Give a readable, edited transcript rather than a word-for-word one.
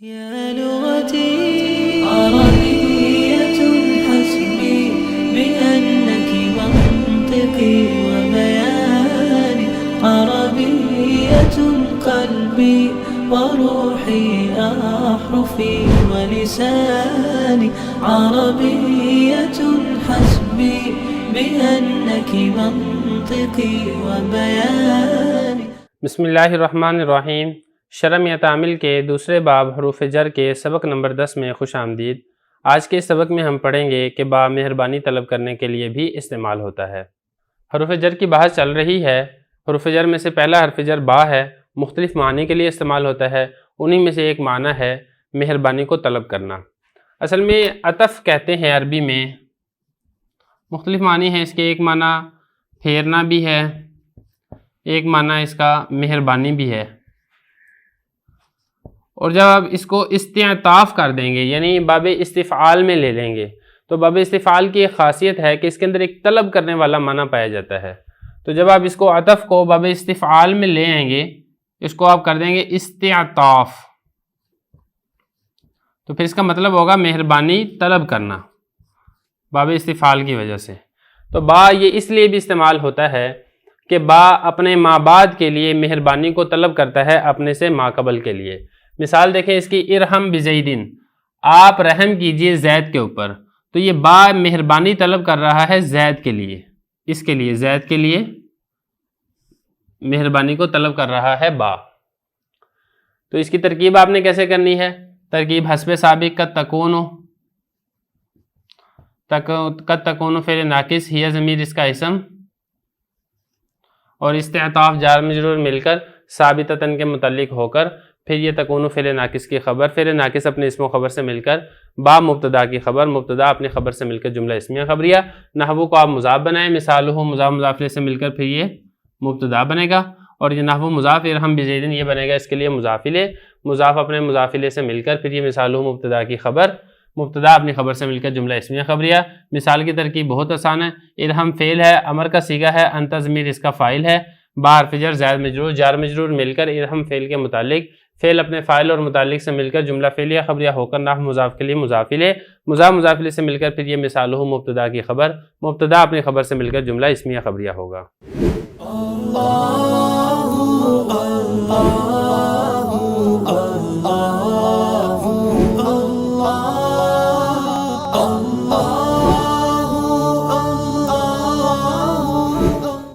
يا لغتي عربية حسبي بأنك منطقي وبياني عربية قلبي وروحي أحرفي ولساني عربية حسبي بأنك منطقي وبياني. بسم اللہ الرحمن الرحیم. شرم یا تعمیل کے دوسرے باب حروف جر کے سبق نمبر 10 میں خوش آمدید. آج کے سبق میں ہم پڑھیں گے کہ با مہربانی طلب کرنے کے لیے بھی استعمال ہوتا ہے. حروف جر کی بحث چل رہی ہے. حروف جر میں سے پہلا حرف جر با ہے. مختلف معنی کے لیے استعمال ہوتا ہے. انہی میں سے ایک معنی ہے مہربانی کو طلب کرنا. اصل میں عطف کہتے ہیں عربی میں. مختلف معنی ہیں اس کے. ایک معنی پھیرنا بھی ہے، ایک معنی اس کا مہربانی بھی ہے. اور جب آپ اس کو استعطاف کر دیں گے یعنی باب استفعال میں لے لیں گے تو باب استفعال کی ایک خاصیت ہے کہ اس کے اندر ایک طلب کرنے والا معنی پایا جاتا ہے. تو جب آپ اس کو عطف کو باب استفعال میں لے آئیں گے، اس کو آپ کر دیں گے استعطاف، تو پھر اس کا مطلب ہوگا مہربانی طلب کرنا باب استفعال کی وجہ سے. تو با یہ اس لیے بھی استعمال ہوتا ہے کہ با اپنے ما بعد کے لیے مہربانی کو طلب کرتا ہے اپنے سے ما قبل کے لیے. مثال دیکھیں اس کی، ارحم بزیدن، آپ رحم کیجئے زید کے اوپر. تو یہ با مہربانی طلب کر رہا ہے زید کے لیے، اس کے لیے، زید کے لیے مہربانی کو طلب کر رہا ہے با. تو اس کی ترکیب آپ نے کیسے کرنی ہے؟ ترکیب حسب سابق قد تکون فعل ناقص، ہی ضمیر اس کا اسم، اور استعطاف جار مجرور مل کر ثابتتاً کے متعلق ہو کر پھر یہ تکون فعل ناقص کی خبر، فعل ناقص اپنے اسم و خبر سے مل کر با مبتدا کی خبر، مبتدا اپنی خبر سے مل کر جملہ اسمیہ خبریہ. نحو کو آپ مضاف بنائیں، مثالہ مضاف مضاف سے مل کر پھر یہ مبتدا بنے گا. اور یہ نحو مضاف ارحم بزیدن یہ بنے گا اس کے لیے مضاف الیہ، مضاف اپنے مضاف الیہ سے مل کر پھر یہ مثالہ مبتدا کی خبر، مبتدا اپنی خبر سے مل کر جملہ اسمیہ خبریہ. مثال کی ترکیب بہت آسان ہے. ارحم فعل ہے، امر کا صیغہ ہے، انت ضمیر اس کا فاعل ہے، با حرف جر زائد مجرور، جار مجرور مل کر ارحم فعل کے متعلق، فعل اپنے فاعل اور متعلق سے مل کر جملہ فعلیہ خبریہ ہو کر نحو مضاف کے لیے مضاف الیہ، مضاف مضاف الیہ سے مل کر پھر یہ مثالہ مبتدا کی خبر، مبتدا اپنی خبر سے مل کر جملہ اسمیہ خبریہ ہوگا.